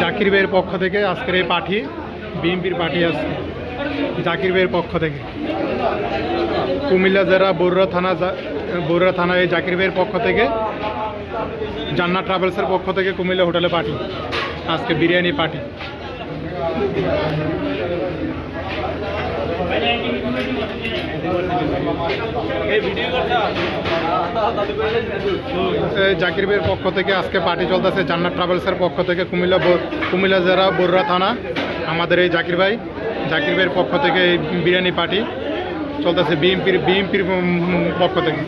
জাকির ভাইয়ের পক্ষ থেকে আজকের এই পার্টি বিএনপির পার্টি আছে জাকির ভাইয়ের পক্ষ থেকে কুমিল্লা জেলা বরুড়া থানা এই জাকির ভাইয়ের পক্ষ থেকে জান্নাত ট্রাভেলসের পক্ষ থেকে কুমিল্লা হোটেলে পার্টি আজকে বিরিয়ানি পার্টি। জাকির ভাইয়ের পক্ষ থেকে আজকে পার্টি চলতেছে জান্নাত ট্রাভেলসের পক্ষ থেকে কুমিল্লা জেলা বরুড়া থানা। আমাদের এই জাকির ভাইয়ের পক্ষ থেকে এই বিরিয়ানি পার্টি চলতেছে বিএনপির পক্ষ থেকে।